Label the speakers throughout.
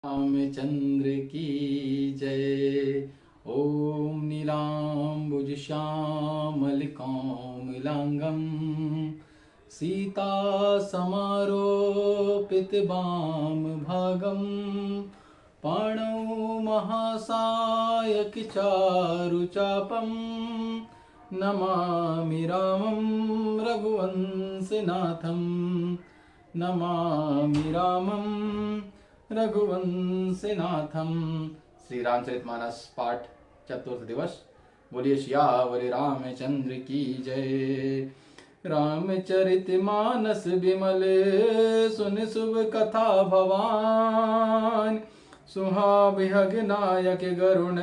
Speaker 1: रामचंद्र की जय। ओम नीलांबुज श्यामल कोमलांगं सीता समारोपित वाम भागं पाणौ महासायक चारुचापं नमामि रामं रघुवंशनाथं नमामि रामं रघुवंशनाथम। श्री रामचरितमानस पाठ चतुर्थ दिवस। बोलिए सियावर रामचंद्र की जय। रामचरितमानस विमल सुन शुभ कथा भवान सुहाविहग नायक गरुण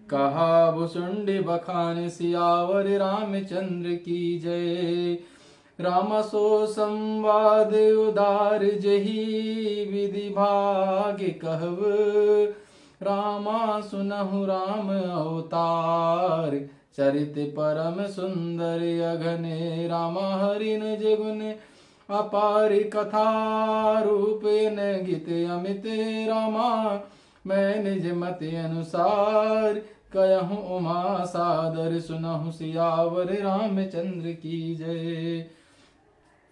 Speaker 1: कहा भुसुंडी बखान सियावर रामचंद्र की जय। रामसो संवाद उदार जही विधि भाग्य कहव रामा सुनहु राम अवतार चरित परम सुंदर अघने रामा हरिन जगुन अपार कथा रूप न गीत अमित रामा मैं निज मत अनुसार कहूँ उमा सादर सुनहु सियावर रामचंद्र की जय।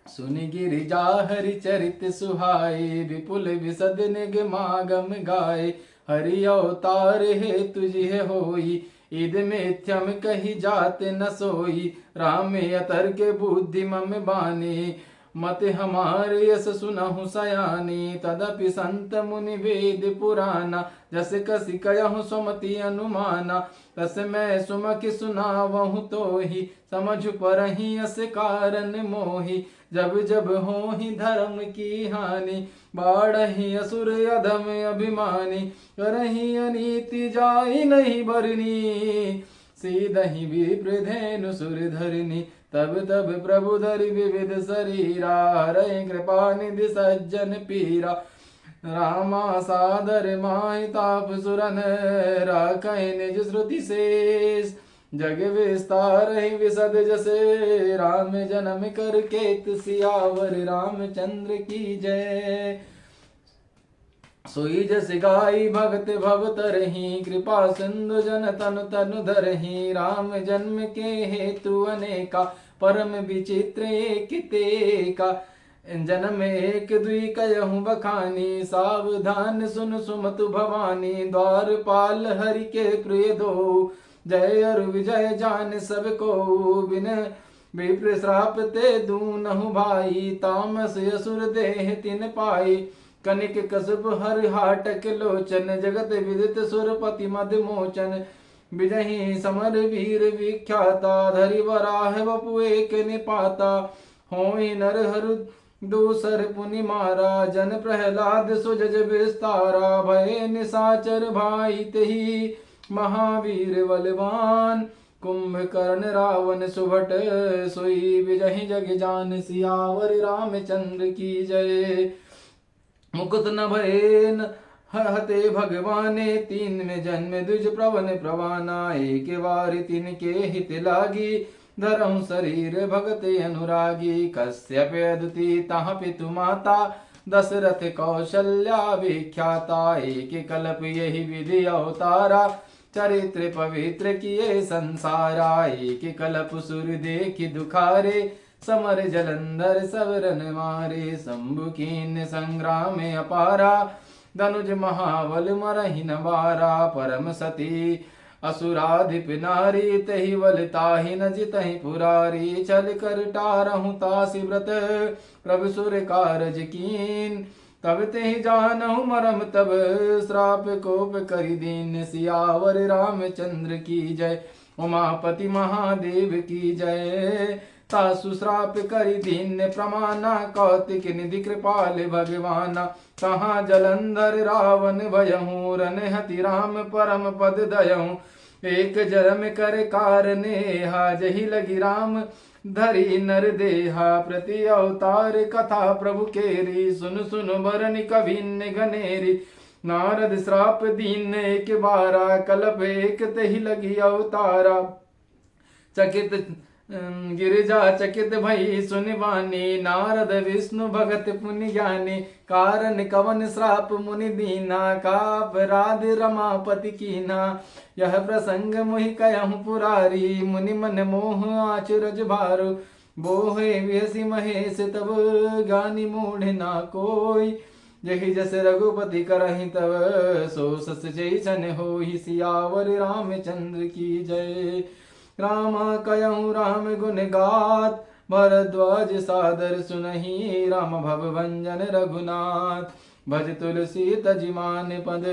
Speaker 1: सुन गिरिजा हरि चरित सुहाए विपुल विशद निगमागम गाए हरि अवतार है तुझे होई ईद मिथ्यम कही जात न सोई राम अतर्क बुद्धि मम बानी मत हमारे यस सुनहु सयानी तदपि संत मुनि वेद पुराना जस कसी कहूँ सुमति अनुमाना तस मैं सुमखि सुनावहु तो ही समझ परही अस कारण मोही जब जब होहि धर्म की हानि बाढ़हि असुर अधम अभिमानी करही अनीति जाई नहीं बरनी सीधहि विप्रधेनु सुर धरनी तब तब प्रभु धरि विविध शरीरा हरे कृपा निधि सज्जन पीरा रामा सादर माहि ताप सुरन राखै निज श्रुति शेष जग विस्तार ही विशद जसे राम जन्म कर केत सियावर रामचंद्र की जय। सोई जस गाई भगत भव तरही कृपा सिंधु जन तनु तनु धरही राम जन्म के हेतु अनेका परम विचित्र एक तेका जन्म एक दुई कहूँ बखानी सावधान सुन सुमतु भवानी द्वारपाल हरि के प्रिय दो जय अरु विजय जान सबको बिन विप्र श्राप ते दूनहु भाई तामस असुर देह तिन पाई कनिक कसब हर हाटक लोचन जगत विदित सुरपति मद मोचन विजही समर वीर विख्याता धरि वराह वपु एक निपाता होई नर हरु दूसर पुनि मारा जन प्रहलाद सुजज विस्तारा भय निशाचर भाई तेहि महावीर बलवान कुंभकर्ण रावण सुभट सोई विजही जग जान सियावर रामचंद्र की जय। मुकुत न भय हते भगवाने तीन में जन्म द्विज प्रवन प्रवाना एक बार तीन के हित लागी धरहु शरीर भगत अनुरागी कश्यप अदिति तहाँ पितु माता दशरथ कौशल्या विख्याता एक कल्प यही विधि अवतारा चरित्र पवित्र किए संसारा एक कल्प सुर देखि दुखारे समर जलंधर सवरन मारे शंभु कीन संग्राम अपारा धनुज महाबल मरहि न बारा परम सती असुराधिप नारी तहि बल ताहि न जितहि पुरारी चल कर टारहु तासी व्रत प्रभु सुर कारज कीन तब ते जानहु मरम तब श्राप कोप करि दीन सियावर रामचंद्र की जय। उमापति महादेव की जय। तासु श्राप करि दीन प्रमाना कौतिक निधि कृपाल भगवाना कहाँ जलंधर रावण भयहूँ रनहति राम परम पद दयहूँ एक जन्म कर कारनेहा जही लगी राम धरी नर देहा प्रति अवतार कथा प्रभु केरी सुन सुन बरन कभिन्न गनेरी नारद श्राप दीन एक बारा कल्प एक तही लगी अवतारा चकित गिरिजा चकित भई सुनि वाणी, नारद विष्णु भगत पुनि ज्ञानी। कारण कवन श्राप मुनि दीना, का अपराध रमापति कीना। यह प्रसंग मुहि कहूँ पुरारी, मुनि मन मोह आचुरज भारु। बोहे विहसी महेश तब, ज्ञानी मूढ़ ना कोई। यही जस रघुपति करहि तब, सो सस जैसन होहि। सियावर रामचंद्र की जय। राम कयहु राम गुण गात, भरद्वाज सादर सुनहि। राम भव भंजन रघुनाथ, भज तुलसी तजि मान पद।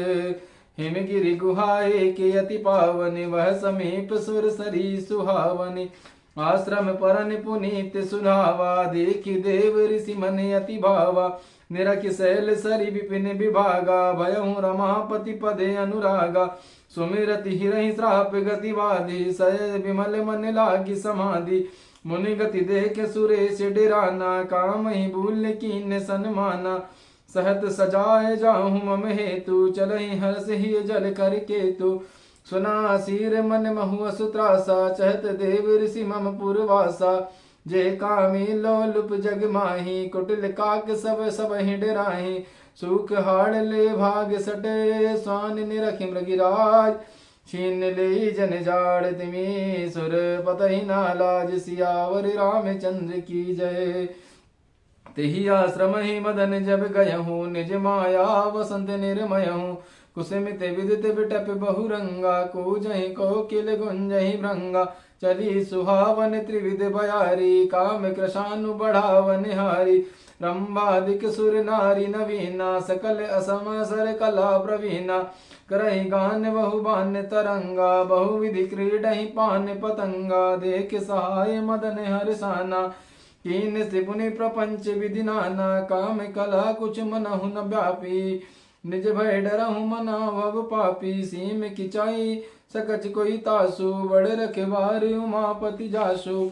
Speaker 1: हिमगिरि गुहाए के अति पावन, वह समीप सुर सरी सुहावनी। आश्रम परन पुनीत सुनावा, देखि देव ऋषि मन अति भावा। निरखि शैल सरि विपिन विभागा, भयहु रमापति पदे अनुरागा। सुमिरति हिरहि श्राप गति बाधी, सय विमल मन लागी समाधि। मुनि गति देख सुरेश डेराना, काम ही भूल कीन सन्माना। सहत सजाए जाहु मम हेतु, चलहि हर्ष ही जल कर केतु। सुना सीर मन महु असुत्रासा, चहत देव ऋषि मम पुरवासा। जे कामी लोलुप जग माही, कुटिल काक सब सब डेराही। सुख हाड़ ले भाग सटे, स्वान निरखि मृगिराज। छीन ले जन जाड़ तिमी, सुर पतहि ना लाज। सियावर रामचंद्र की जय। तेहि आश्रम ही मदन जब गयहूँ, निज माया वसंत निर्मयहूँ। कुसुमित विदित बिटप बहुरंगा, कूजहि कोकिल गुंजहि भृंगा। चली सुहावन त्रिविध बयारी, काम कृशानु बढ़ावन हारी। रंबादिक सुर नारी नवीना, सकल असम सर कला प्रवीणा। करहि गान बहु बान तरंगा, बहुविधि क्रीडहि पान पतंगा। देख सहाय मदन हर्षाना, कीन से पुनि प्रपंच विधि नाना। काम कला कुछ मनहु न व्यापी, निज भय डरहु मना भव पापी। सीम किचाई सकच कोई तासु, बड़ रखवार उमापति जासु।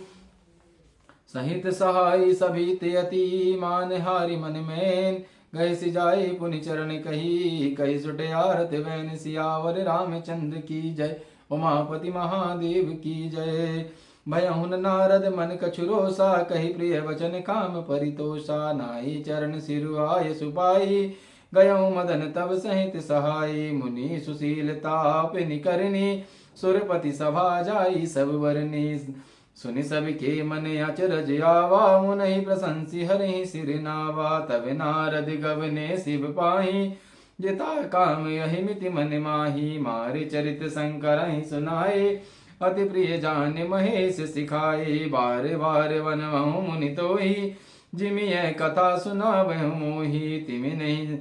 Speaker 1: सहित सहाय सभी ते अति, मान हारि मन मैन। गए सिजाए पुनि चरण कही, कही सुटे आरत वैन। सियावर रामचंद्र की जय, उमापति महादेव की जय। भयहुन नारद मन कछुरोसा, कही प्रिय वचन काम परितोषा। नाई चरण सिरुआय सुपाई, गयऊ मदन तब सहित सहाय। मुनि सुशीलता निकरनी, सुरपति सभा जाई सब वरनी। सुनि सब के मन अचरज आवा, मुनि प्रशंसी हरि सिर नावा। तब नारद गवने शिव पाही, जिता काम यही मिति मन माही। मारे चरित शंकर सुनाए, अति प्रिय जान महेश सिखाए। बार बार वनवहु मुनि तोहि, जिमि यह कथा सुनावहु मोहि। तिमि नहीं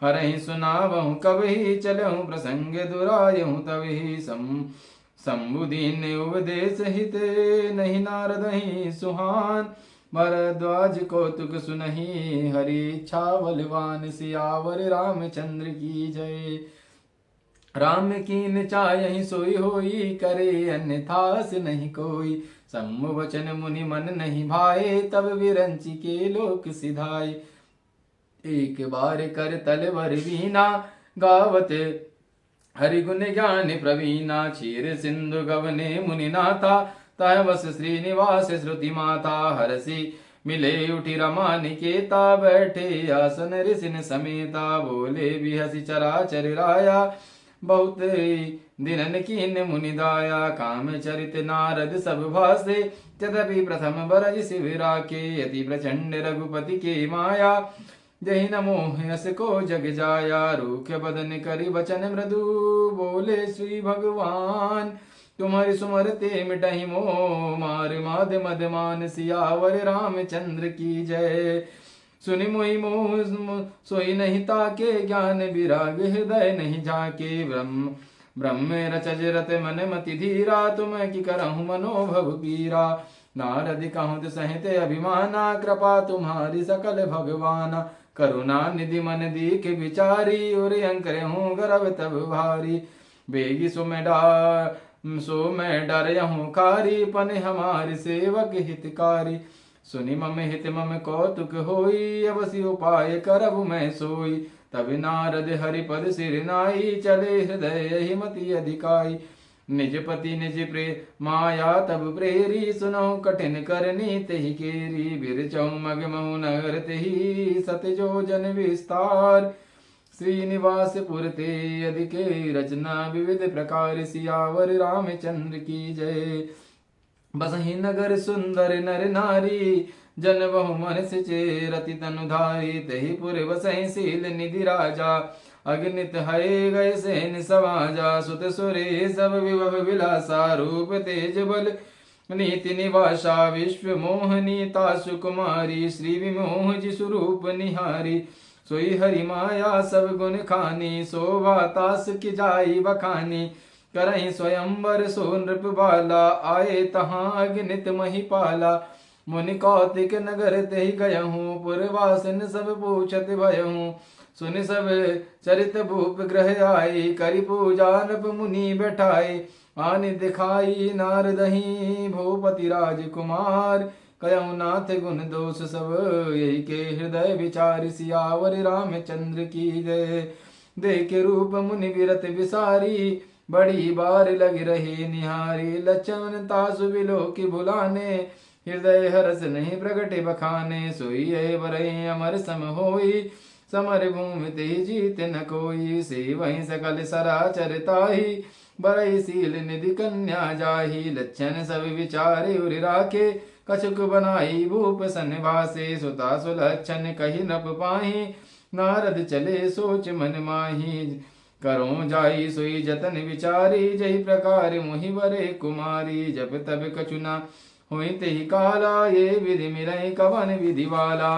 Speaker 1: हरहि सुनावहु कबहि, चलहु प्रसंग दुरायहु तबहि। शंभुदीन उपदेश हित, नहीं नारदहि सुहान। भरद्वाज कौतुक सुनहि, हरि इच्छा बलवान। सियावर रामचंद्र की जय। राम कीन चायहि सोई होई, करे अन्यथा से नहीं कोई। सम्मु वचन मुनि मन नहीं भाए, तब विरंचि के लोक सिधाए। एक बार कर तलवर वीना, गावत हरि गुण ज्ञान प्रवीणा। क्षीर सिंधु गवने मुनि नाथा, तह बस श्रीनिवास श्रुति माता। हरसी मिले उठी रमा निकेता, बैठे आसन ऋषिन समेता। बोले बिहसी चराचर राया, बहुत दिनन कीन मुनि दाया। काम चरित नारद सब भासे, तदपि प्रथम बरज शिविरा के। अति प्रचंड रघुपति के माया, जहि न मोह यस को जग जाया। रूख बदन करि वचन मृदु, बोले श्री भगवान। तुम्हारी सुमरते मिटहि मोह, मार माद मद मान। सियावर रामचंद्र की जय। सुनि मोहि मोह सोई नहीं ताके, ज्ञान विराग हृदय नहीं झाके। ब्रह्म रचज रत मन मति धीरा, तुम कि करहु मनोभव पीरा। नारद कहूँ सहित अभिमाना, कृपा तुम्हारी सकल भगवाना। करुणा निधि मन दीख विचारी, और अंकर हूँ गर्व तब भारी। बेगी सो मैं डर हूँ कारी, पन हमारे सेवक हितकारी। सुनि मम हित मम कौतुक होई, अवसि उपाय करब मैं सोई। तब नारद हरिपद सिर नाई, चले हृदय हिमति अधिकाई। निज पति निज प्रे माया तब प्रेरी, सुनो कठिन करनी तेहि केरी। बिरचौ मग महु नगर तेहि, सत जो जन विस्तार। श्रीनिवास पुर ते अधिके रचना, विविध प्रकार। सियावर रामचंद्र की जय। बसहि नगर सुंदर नर नारी, जन बहु मन सिचे रति तनुधारी। तहि पुर बसहि शील निधि राजा, अगणित हये गए सेन समाजा। सुत सुरे सब विभव विलासा, रूप तेज बल नीति निवासा। विश्व मोहनी तासु कुमारी, श्री विमोह जि स्वरूप निहारी। सोई हरि माया सब गुण खानी, शोभा तास की जाई बखानी। करहि स्वयंवर सो नृप बाला, आए तहाँ अगणित महिपाला। मुनि कौतिक नगर तेहि गयहूँ, पुरवासिन सब पूछत भयहूँ। सुनि सब चरित भूप ग्रह आई, करि पूजा नृप मुनि बैठाई। आनि दिखाई नारदहि भूपति राजकुमार, कयहु नाथ गुण दोष सब यही के हृदय विचार। सियावर रामचंद्र की जय। देखे रूप मुनि विरत विसारी, बड़ी बार लग रहे निहारी। लक्षण तासु बिलो की भुलाने, हृदय हरस नहीं प्रगटे बखाने। सोई है बरहि अमर सम होई, समर भूमि ते जीत न कोई। से वहीं सकल सराचर ताही, बरहि शील निधि कन्या जाही। लक्षण सब विचारे उर राखे, कछुक बनाई भूप सनवासे। सुता सुलक्षण कही नप पाही, नारद चले सोच मन माही। करो जाई सोई जतन विचारी, जही प्रकार मोहि बरे कुमारी। जब तब कछुना हुई तेहि काला, ये विधि मिलई कवन विधि वाला।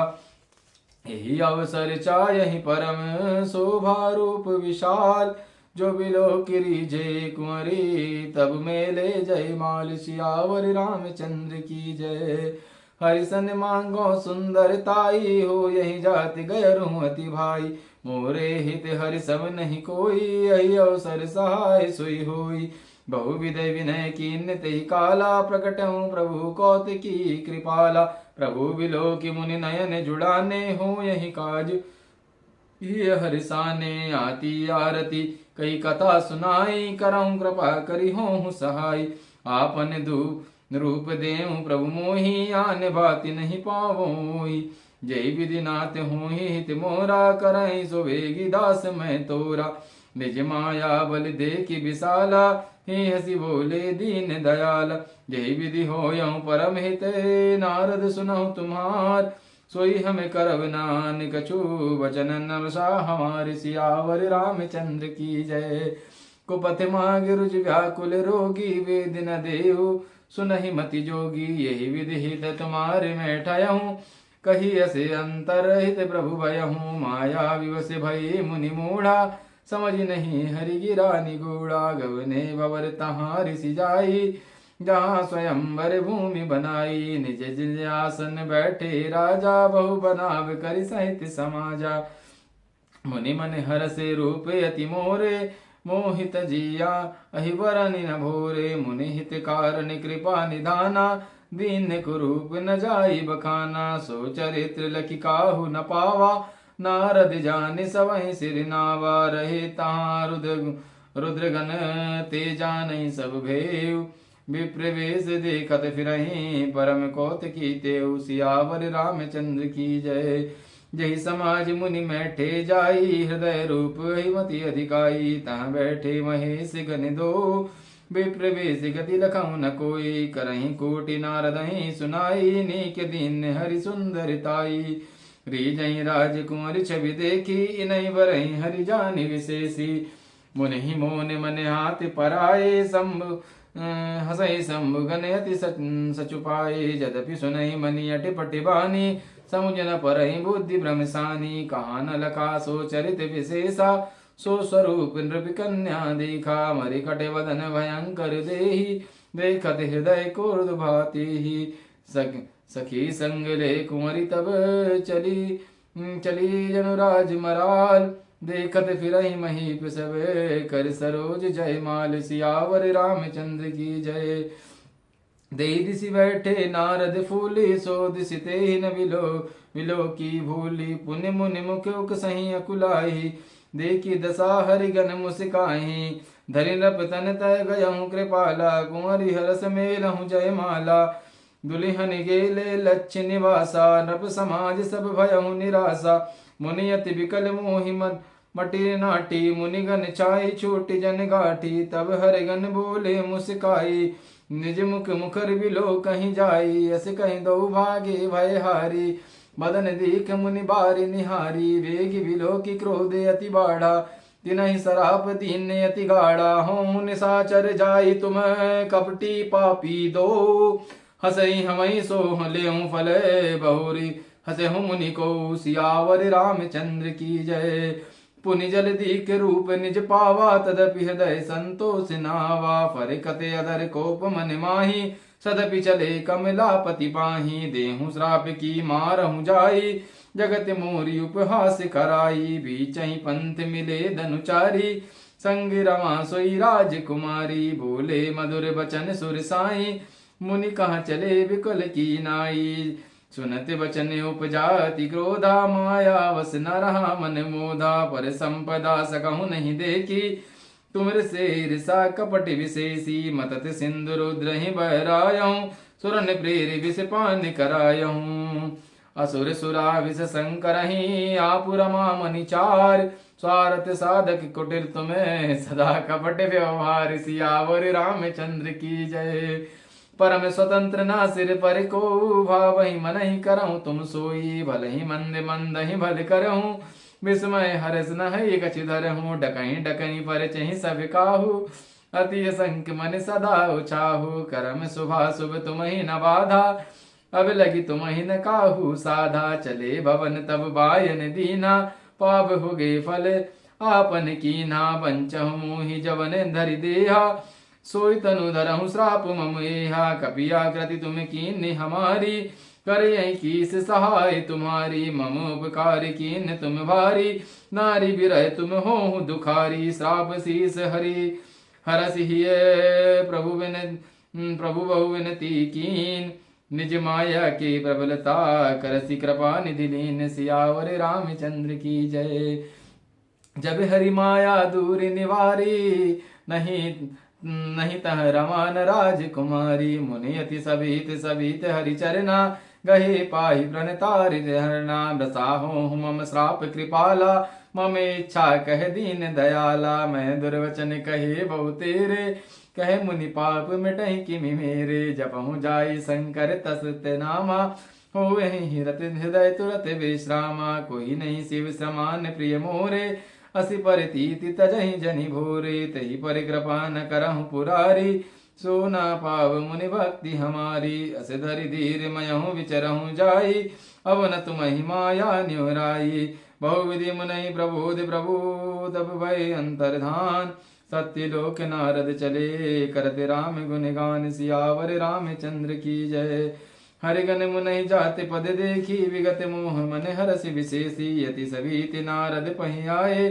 Speaker 1: यही अवसर चायहि परम, शोभा रूप विशाल। जो बिलो किरीजे कुंवरी, तब मेले जय माल। सियावर रामचंद्र की जय। हरिसन मांगो सुंदर ताई, हो यही जाति गयरु अति भाई। मोरे हित हरि सब नहीं कोई, यही अवसर सहाय सोई होई। बहु विधय विनय कीन्य तेहि काला, प्रकटहूँ प्रभु कौतिकी कृपाला। प्रभु बिलो की मुनि नयन जुड़ाने, हो यही काज ये हरिसाने। आती आरती कई कथा सुनाई, करऊँ कृपा करी हों सहाय। आपन दू रूप देऊँ प्रभु मोहि, आन भाति नहीं पावोई। जय विधि नाथ होहि हित मोरा, करई सो वेगी दास मैं तोरा। निज माया बल देखि विशाला, हे हसी बोले दीन दयाल। जय विधि होयं परम हित, नारद सुनहु तुम्हार। सोई हमें करब नान कछु, वचन नरसा हमारे। सियावर रामचंद्र की जय। कुपथ माग रुज व्याकुल रोगी, वेद न देहु सुनहि मति जोगी। यही विधि हित तुम्हारे मैं ठयहूँ, कही असे अंतर हित प्रभु भयहूँ। माया विवश भय मुनि मूढ़ा, समझ नहीं हरि गिरा निगूढ़ा। गवने भवर तहाँ ऋषि जाई, जहाँ स्वयंवर भूमि बनाई। निज निज आसन बैठे राजा, बहु बनाव करि सहित समाजा। मुनि मन हरसे रूप अति मोरे, मोहित जिया अहि वरनि न भोरे। मुनि हित कारण कृपा निधाना, दीन कुरूप न जाई बखाना। सो चरित्र लखि काहू न पावा, नारद जानि सवहि सिर नावा। रहे तहाँ रुद्रगण ते जानहि सब भेव, विप्रवेश देखत फिरहि परम कौतिकी तेउ। सियावर रामचंद्र की जय। जही समाज मुनि बैठे जाई, हृदय रूप हिमति अधिकाई। तहाँ बैठे महेश गण दो, विप्रवेश गति लखऊ न कोई। करहि कोटि नारदहि सुनाई, नीक दीन हरि सुंदरताई। रीजहि राजकुंवर छवि देखी, इनहि बरहि हरि जानि विशेषी। मुनि मोन मन हाथ पराए, शंभु हसई शंभु गण अति सचुपाए। यद्यपि सुनहि मनि अटिपटि बानी, समुझ न परहि बुद्धि भ्रमसानी। कहा न लखा सो चरित विशेषा, सो स्वरूप नृप कन्या देखा। मरिकट वदन भयंकर देहि, देखत हृदय क्रोध भाति। सखी संग ले कुंवरी तब चली जनुराज मराल। देखत फिरहि महीप सब, कर सरोज जय माल। सियावर रामचंद्र की जय। देहि दिशि बैठे नारद फूले, सो दिशि तेहि न बिलो की भूली। पुण्य मुनि मुख सही अकुलाई, देखी दशा हरिगण मुस्काहि। धरि नृप तन तय गयहूँ कृपाला, कुंवरी हरस मेलहूँ जयमाला। दुलिहन गेले लक्ष्य निवासा, नृप समाज सब भयहु निरासा। मुनि अति विकल मोहि मटी नाटी, मुनिगण छाई छोटी जन गाठी। तब हरिगण बोले मुस्काई, निज मुख मुखर बिलो कहीं जाई। अस कहीं दो भागे भय हारी, बदन देख मुनि बारी निहारी। वेग बिलो की क्रोध अति बाढ़ा, तिनहि सराप दीन अति गाढ़ा। हो निशाचर जाई तुम कपटी पापी दो, हसई हमई सोह लेहूं फल बहुरी। हसे हूँ मुनि को सियावर रामचंद्र की जय। पुनि जल दीक रूप निज पावा, तदपि हृदय संतोष नावा। फरकते अधर कोप मन माही, सदपि चले कमलापति पाही। देहु श्राप की मारहु जाई, जगत मोरी उपहास कराई। बीचहि पंथ मिले धनुचारी, संग रमा सोई राजकुमारी। बोले मधुर बचन सुर साई, मुनि कहाँ चले विकल की नाई। सुनत वचन उपजाति क्रोधा, माया वस न रहा मन मोधा। पर संपदा सकहु नहीं देखी, तुमर से ऋषा कपट विशेषी। मतत सिंधु रुद्र ही बहरायऊँ, सुरन प्रेर विष पान करायऊँ। असुर सुरा विष संकरही, आप रमा मनि चार। स्वार्थ साधक कुटिर तुम्हें, सदा कपट व्यवहार। सियावर रामचंद्र की जय। परम स्वतंत्र ना सिर पर को, भावहि मन ही करऊँ तुम सोई। भल ही मंद मंद ही भल करऊँ, विस्मय हर्ष न है कछु धरहूँ। डकही डकही पर चहि सब काहू, अति संक मन सदा उछाहू। करम शुभा शुभ तुम ही न बाधा, अब लगी तुम ही न काहू साधा। चले भवन तब बायन दीना, पाप हो गए फल आपन कीन्हा। बंचहु मोहि जवन धरि देहा, सोई तनु धरहु श्राप मम एहा। कपियाकृति तुम कीन्ह हमारी, करे कीस सहाय तुम्हारी। मम उपकार कीन्ह तुम भारी, नारी विरह तुम हो दुखारी। श्राप शीस हरि हरसिहिय, प्रभु बहु विनती कीन। निज माया के प्रबलता, करसि कृपा निधि लीन। सियावर रामचंद्र की जय। जब हरि माया दूर निवारी, नहीं तह रमान राजकुमारी। मुनि अति सभीत सभीत हरि चरना, गहे पाहि प्रणतारि हरना। बसाहो मम श्राप कृपाला, मम इच्छा कह दीन दयाला। मैं दुर्वचन कहे बहु तेरे, कहे मुनि पाप मिटहि किमि मेरे। जपहु जाई शंकर तसत नामा, हो यही रत हृदय तुरत विश्रामा। कोई नहीं शिव समान प्रिय मोरे, असि परितीति तजहि जनि भोरे। तही पर कृपा न करहु पुरारी, सो ना पाव मुनि भक्ति हमारी। अस धरि धीर मयहु विचरहु जाई, अवन तुमहि माया न्योराई। बहुविधि मुनि प्रबोध प्रभु, तब भय अंतर्धान। सत्य लोक नारद चले, करते राम गुण गान। सियावर रामचंद्र की जय। हरिगण मुनि जाति पद देखी, विगत मोह मन हरस विशेषी। यति सभीति नारद पहि आए,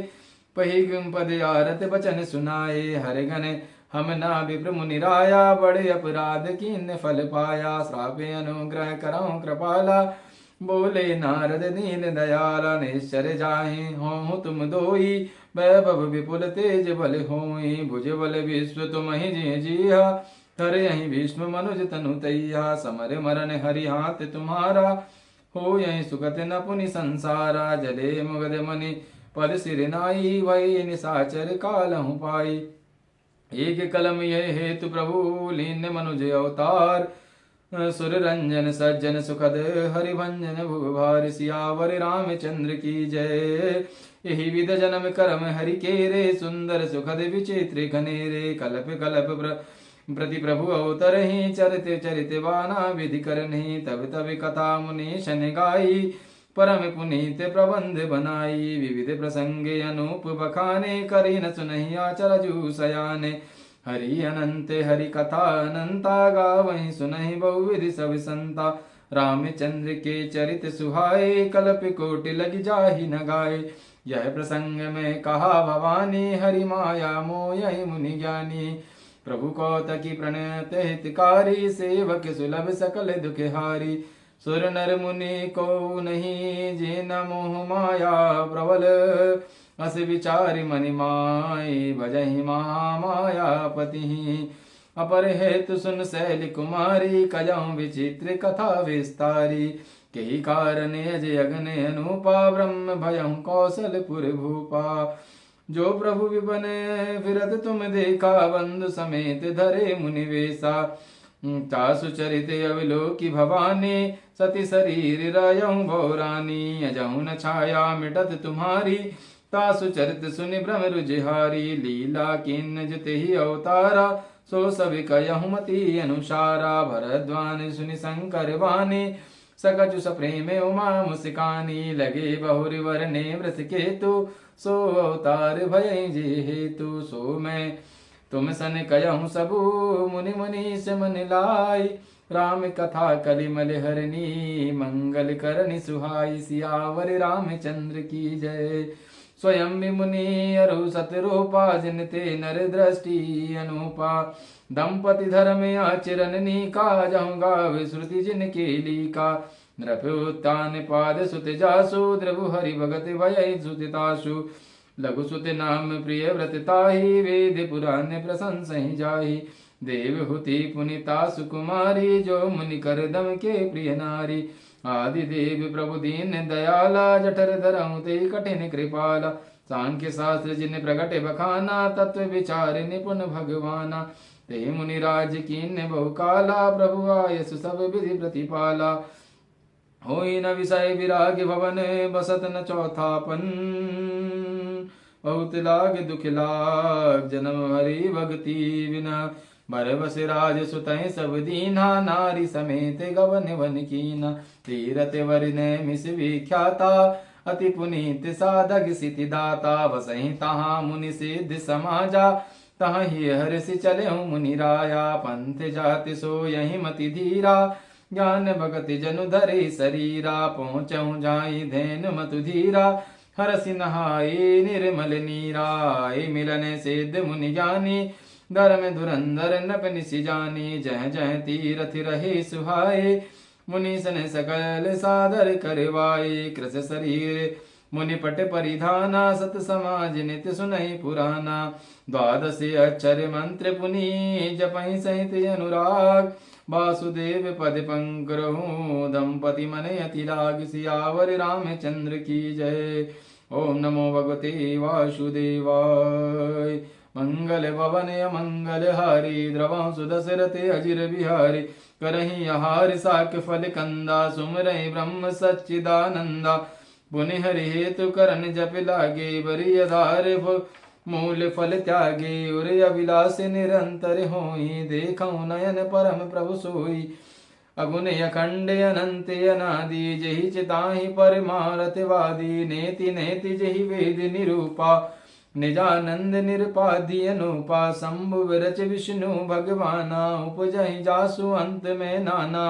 Speaker 1: पहि पद आरत बचन सुनाए। हरिगण हम ना विप्र मुनि राया, बड़े अपराध कीन फल पाया। श्रापे अनुग्रह करऊँ कृपाला, बोले नारद दीन दयाला। निश्चर जाहि हों तुम दोई, वैभव विपुल तेज बल होई। भुज बल विश्व तुम ही जी जिया, हरे यहीं भीष्म मनुज तनु तैया। समर मरण हरि हाथ तुम्हारा, हो यहीं सुगत न पुनि संसारा। जले मुगद मनि पद सिर नाई, वही निशाचर कालहु पाई। एक कलम ये हेतु प्रभु लीन मनुज अवतार। सुर रंजन सज्जन सुखद हरिभंजन भुग भार। सियावर रामचंद्र की जय। यही विध जन्म कर्म हरि केरे, सुंदर सुखद विचित्र घनेरे। कल्प कल्प प्रति प्रभु अवतरहि, चरित चरित बाना विधि करहि। तब तब कथा मुनीशन गाई, परम पुनीत प्रबंध बनाई। विविध प्रसंगे अनूप बखाने, करी न सुनहि आचर जू सयाने। हरि अनंत हरि कथा अनंता, गावहि सुनहि बहुविधि सब संता। रामचंद्र के चरित सुहाए, कल्प कोटि लग जाहि न गाए। यह प्रसंग में कहा भवानी, हरि माया मोहि मुनि ज्ञानी। प्रभु कौतकी प्रणत हितकारी, सेवक सुलभ सकल दुख हारी। सुर नर मुनि को नहीं, जे न मोह माया प्रबल। अस विचारि मनि माय भजहि महामायापति। अपर हेतु सुन शैल कुमारी कजहु विचित्र कथा विस्तारी। कई कारण अजय अग्नि अनुपा ब्रह्म भयं कौशलपुर भूपा। जो प्रभु विपन फिरत तुम देखा बंधु समेत धरे मुनिवेशा। तासु चरित अविलोकी भवानी सती शरीर रयहु भौरानी। अजहु न छाया मिटत तुम्हारी तासु चरित सुनि भ्रम रुझिहारी। लीला किन्न जुते ही अवतारा सो सब कहु मति अनुसारा। भरद्वान सुनि शंकर वाणी सकचु सप्रेम उमा मुस्कानी। लगे बहुरि वरने व्रत केतु सो अवतार भय जे हेतु। सो मैं तुम सन कहूँ सबू मुनि मुनि से मन लाई। राम कथा कलिमल हरनी मंगल करनि सुहाई। सियावर रामचंद्र की जय। स्वयं भी मुनि अरु सतरूपा जिन ते नर दृष्टि अनुपा। दंपति धर्म आचरण नीका जहु गावे श्रुति जिन केलिका। नृपयोत्तान पाद सुत जासु द्रवु हरि भगत भय सुतितासु। लघु सुत नाम प्रिय व्रत ताहि वेद पुराण प्रशंसहि जाहि। देवहुति पुनिता सुकुमारी जो मुनि कर दम के प्रिय नारी। आदि देव प्रभु दीन दयाला जठर धरहु ते कठिन कृपाला। सांख्य शास्त्र जिन प्रगटे बखाना तत्व विचार निपुण भगवाना। ते मुनि राज कीन बहुकाला प्रभु आयसु सब विधि प्रतिपाला। होई न विषय विराग भवन बसत न चौथापन। बहुत लाग दुख लाग जन्म हरि भक्ति बिना। बरबस राज सुतहि सब दीना नारी समेत गवन वन कीना। तीरथ वरने मिस विख्याता अति पुनीत साधक सिद्धि दाता। बसहि तहाँ मुनि सिद्ध समाजा तहाँ ही हर्षि चले मुनि राया। पंथ जाति सो यही मति धीरा ज्ञान भगति जनु धरे शरीरा। पहुँचऊ जाई धैन मतु धीरा हरसि नहाए निर्मल नीराय। मिलन सिद्ध मुनि ज्ञानी धर्म धुरंधर नप निसि जानी। जह जह तीरथ रहे सुहाए मुनि सन सकल सादर करवाए। कृस शरीर मुनि पट परिधाना सत समाज नित्य सुनहि पुराना। द्वादश अक्षर मंत्र पुनि जपहि सहित अनुराग। वासुदेव पद पंकरहु दंपति मन अति लाग। सियावर रामचंद्र की जय। ओम नमो भगवते वासुदेवाय। मंगल भवन मंगल हारी द्रवं सुदशरथे अजिर बिहारी। करहि आहार साक फल कंदा सुमरहि ब्रह्म सच्चिदानंदा। पुनि हरि हेतु करन जप लागे बरि आधार मूल फल त्यागे। उर अभिलाष निरंतर होई देखऊँ नयन परम प्रभु सोई। अगुण अखंड अनंत अनादि जहि चिताहि परमारथवादी। नेति नेति जहि वेद निरूपा निजानंद निरपाधि अनुपा। शंभु विरच विष्णु भगवाना उपजहि जासु अंत में नाना।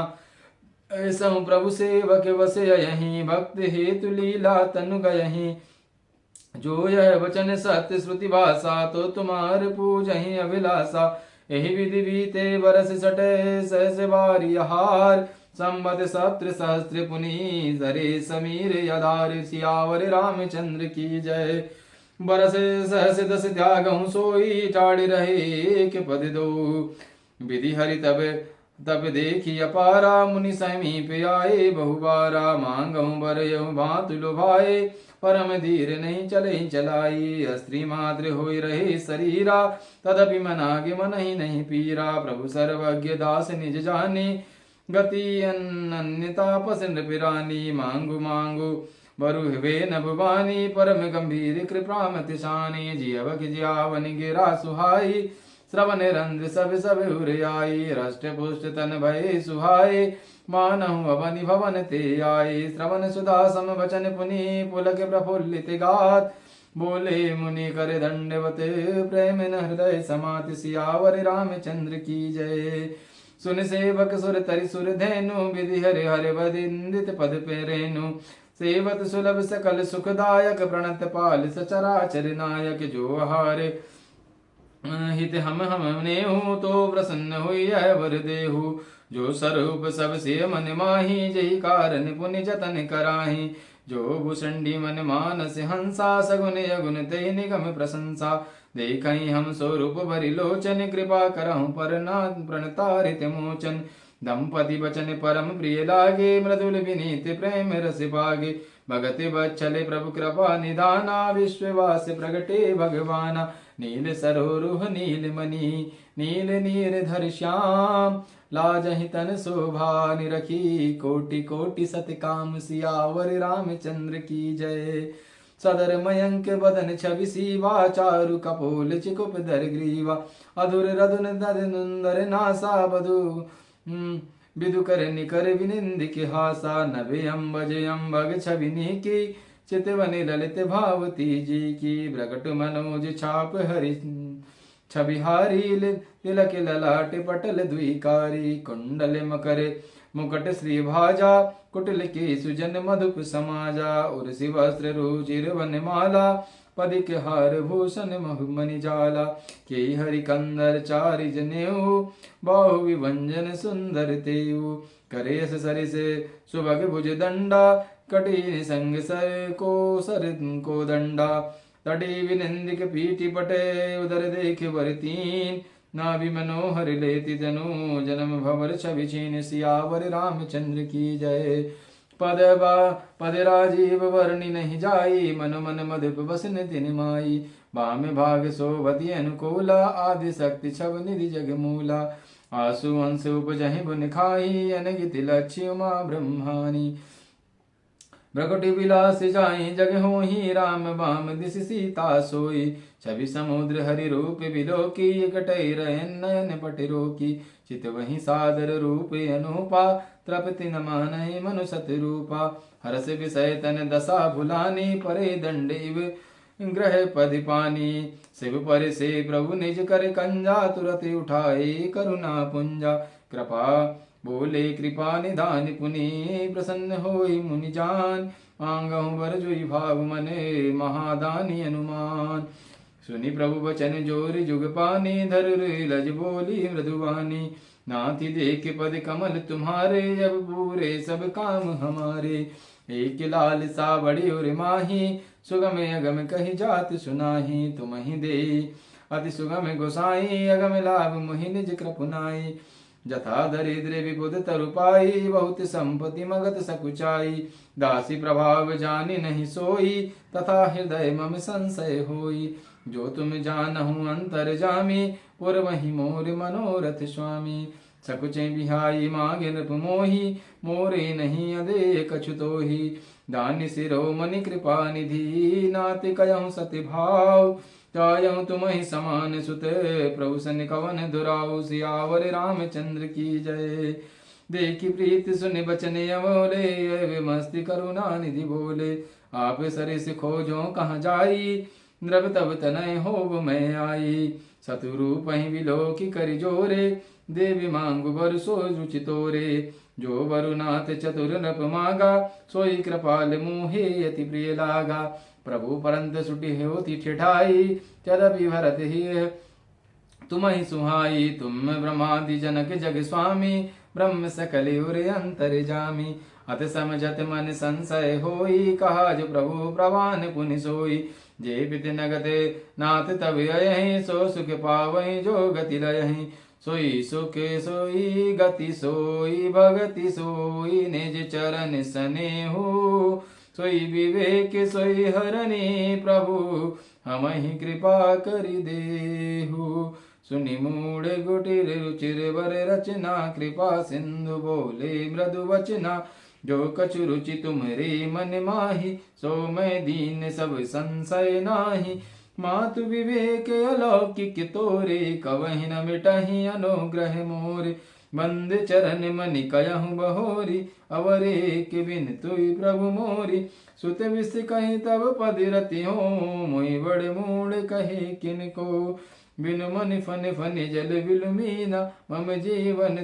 Speaker 1: ऐसा प्रभु सेवक वसे यहीं भक्त हेतु लीला तनु गयहीं। जो यह वचन सत्य श्रुति भाषा तो तुम्हार पूजहि अभिलाषा। यही विधि बीते बरस सटे सहस बारी हार। संबत सप्त सहस्त्र पुनि धरे समीर यदार। सियावर रामचंद्र की जय। बरस सहस दस त्यागहु सोई टाड़ रहे एक पद दो। विधि हरि तब देखी अपारा मुनि समीप आए बहुबारा। मांगहु बरयहु भांतु लुभाए परम धीर नहीं चले चलाई। स्त्री मात्र होई रहे शरीरा तदपि मनागे मन ही नहीं पीरा। प्रभु सर्वज्ञ दास निज जानी गति अन्यता पसंद पिरानी। मांगु मांगु बरु वे नभवानी परम गंभीर कृपामति शानी। जियवक जियावन गिरा सुहाई श्रवण रंध्र सब उर आई। रष्ट पुष्ट तन भय सुहाए मानहु अवनि भवन ते आए। श्रवण सुधा सम वचन पुनि पुलक प्रफुल्लित गात। बोले मुनि कर दंडवत प्रेम न हृदय समाति। सियावर रामचंद्र की जय। सुन सेवक सुर तरि सुर धैनु विधि हरि हरि वदिंदित पद पे रेनु। सेवत सुलभ सकल सुखदायक प्रणत पाल सचराचर नायक। जो आहार हित हम नेहु तो प्रसन्न हुई वर देहु। जो स्वरूप सब से मन माही जही कारण पुनि जतन कराही। जो भूषंडी मन मानस हंसा, सगुन अगुन ते निगम प्रशंसा। देखई हम स्वरूप भरि लोचन, कृपा करहु पर नाथ प्रणतारित मोचन। दंपति बचन परम प्रिय लागे, मृदुल विनीत प्रेम रस पागे। भगति बच्छले प्रभु कृपा निधाना, विश्ववास प्रगटे भगवाना। नील सरोरुह नील मणि, नील नीर धर श्याम। लाजहि तन शोभा निरखी, कोटि कोटि सत काम। सियावर रामचंद्र की जय। सदर मयंक बदन छवि सीवा, चारु कपोल चिकुप दर ग्रीवा। अधुर रदुन ददनुंदर नासा, बधु विदु कर निकर विनिंद की हासा। नभे अम्बज अम्बग छविनी की, चितवनि ललित भावती जी की। प्रकट मनोज छाप हरि छबिहारी, तिलक ललाट पटल द्विकारी। कुंडल मकर मुकुट श्री भाजा, कुटिल के सुजन मधुप समाजा। उर्सी वस्त्र रुचिर वनमाला, पदिक हार भूषण मणि जाला। के हरि कंदर चारि जनेऊ, बाहु विभंजन सुंदर तेऊ। करेस सरिस सुभग भुज दंडा, कटी संग सर को दंडा। तटी विनिंदिक पीठी पटे, उदर देख वर तीन। नाभि मनोहर लेति तनु, जन्म भवर छवि छीन। सियावर रामचंद्र की जय। पद राजीव वर्णि नहीं जाई, मन मन मधुप बसन तिन माई। बाम भाग सोभति अनुकूला, आदि शक्ति छव निधि जग मूला। आसु अंश उपजहि बुन खाई, अनगित लक्ष्य उमा ब्रह्मानी। भ्रकुटि विलास जाई जग होहि, राम बाम दिस सीता सोई। छवि समुद्र हरि रूप बिलोकी, कटै रहन नयन पट रोकी। चित वही सादर रूप अनुपा, तृप्ति न मानहि मनु सत रूपा। हरस विषय तन दशा भुलानी, परे दंड इव ग्रह पदि पानी। शिव पर से प्रभु निज कर कंजा, तुरत उठाए करुणा पुंजा। कृपा बोले कृपा निधान पुनि, प्रसन्न होई मुनि जान। मांगहु वर जुई भाव मने, महादानी अनुमान। सुनि प्रभु वचन जोरि जुग पानी, धर लज बोली मृदुवानी। नाथि देख पद कमल तुम्हारे, अब पूरे सब काम हमारे। एक लाल सा बड़ी और माही, सुगम अगम कही जात सुनाही। तुम ही दे अति सुगम गोसाई, अगम लाभ मुहि निज कृपुनाई। जथा दरिद्र विबुध तरुपाई, बहुत संपत्ति मगत सकुचाई। दासी प्रभाव जानी नहीं सोई, तथा हृदय मम संशय होई। जो तुम जानहु अंतर जामी, पुरवहि मोर मनोरथ स्वामी। सकुचे बिहाई मांगे नृप मोही, मोरे नहीं अदे कछु तोही। दानि शिरोमणि कृपा निधि, नाति कयहु सति भाव। तायहु तुम्हि समान सुत, प्रभु सन कवन दुराऊ। सियावर रामचंद्र की जय। देखी प्रीति सुनि बचन अमोले, मस्ति करुणा निधि बोले। आप सरिस खोजो कहाँ जाई, नृप तब तनय होब मैं आई। सतुरूप ही विलोकी करि जोरे, देवी मांगु बर सो रुचि तोरे। जो वरुनाथ चतुर नृप मागा, सोई कृपाल मुहे अति प्रिय लागा। प्रभु परंत सुटि होती ठिठाई, तदपि भरत ही तुम ही सुहाई। तुम ब्रह्मादि जनक जग स्वामी, ब्रह्म सकल उर अंतर जामी। अत समझत मन संशय होई, कहा जो प्रभु प्रवान पुनि सोई। जे पित नगते नाथ तब अयहि, सो सुख पावहि जो गति लयहि। सोई सुख सोई गति सोई भगति सोई, निज चरण सनेहु। सोई विवेक सोई हरनि, प्रभु हमहि कृपा करि देहु। सुनि मूढ़ गुटिर रुचिर वर रचना, कृपा सिंधु बोले मृदु वचना। जो कछु रुचि तुम्हरे मन माही, सो मैं दीन सब संशय नाही। मातु विवेक अलौकिक तोरे, कवहि न मिटहि अनुग्रह मोरे। बंद चरण मनि कयहु बहोरी, अवर एक बिन तुई प्रभु मोरी। सुत विष कहि तब पद रति हो, मोहि बड़ मूढ़ कहे किनको। बिनु मन फन फन जल बिलुमीना, मम जीवन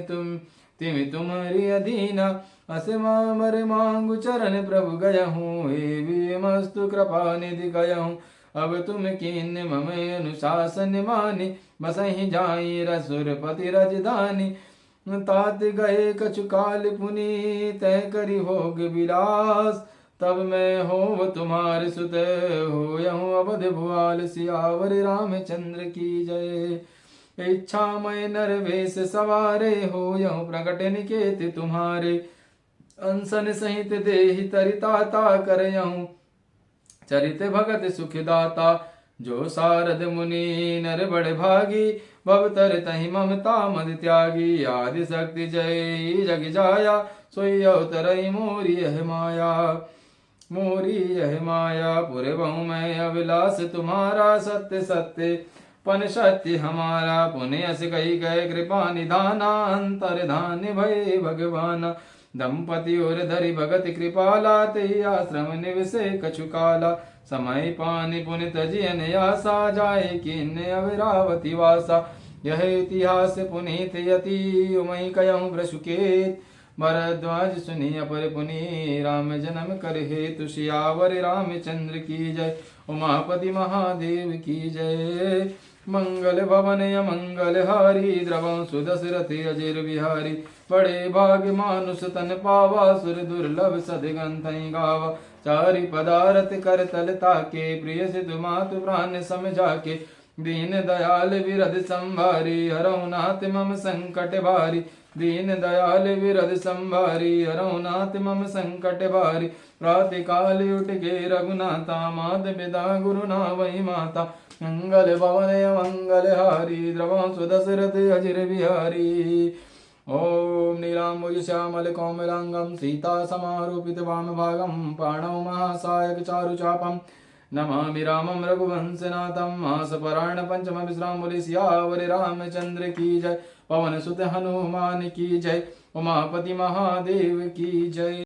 Speaker 1: तिम तुम्हारी अधीना। अस मर मांगु चरण प्रभु गयहूँ, हे विमस्तु कृपा निधि गयहूँ। अब तुम कीन मम अनुशासन मानी, बसहि जाई रसुरपति रजधानी। तात गए कछु काल पुनि, तय करि भोग विलास। तब मैं हो तुम्हारे सुत हो यहूँ अवध भुआल सियावर रामचंद्र की जय। इच्छा मैं नरवेश सवारे हो यहूँ प्रकट निकेत तुम्हारे अंसन सहित देहि तरिताता करयहूँ चरित भगत सुखदाता। जो सारद मुनि नर बड़ भागी भव तर तहि ममता मद त्यागी। आदि शक्ति जय जग जाया सोई अवतरई मोरी यह माया। मोरी यह माया पुर बहु मैं अभिलाष तुम्हारा सत्य सत्य पन सत्य हमारा। पुण्य अस कही गए कृपा निधाना अंतर धान्य भय भगवाना। दंपति और धरि भगत कृपाला ते आश्रम निवसे कछु काला। समय पानि पुनि तजियन आसा जाए किन्न अविरावती वासा। यह इतिहास पुनीत यति उमई कयहूँ ब्रशुकेत। भरद्वाज सुनी अपर पुनि राम जन्म कर हेतु सियावर रामचंद्र की जय। उमापति महादेव की जय। मंगल भवन मंगल हारी द्रवं सुदशरथ अजिर बिहारी। बड़े भाग मानुष तन पावा सुर दुर्लभ सदगंथ गावा। चारि पदारथ कर तल ताके प्रिय सिधु मातु प्राण समझाके। दीन दयाल विरध संभारी हरहु नाथ मम संकट भारी। दीन दयाल विरध संभारी हरहु नाथ मम संकट भारी। प्रातः काल उठ के रघुनाथा माद पिता गुरु ना वही माता। मंगल भवन मंगल हारी द्रवं सुदशरथ अजिर बिहारी। ओम नीलाम्बुज श्यामल कौमलांगं सीता समारूपित वामभागं पाणौ महासायक चारुचापं। नमामि रामं रघुवंशनाथं मासपरायण पंचम विश्रामबलि सियावर रामचंद्र की जय। पवन सुत हनुमान की जय। उमापति महादेव की जय।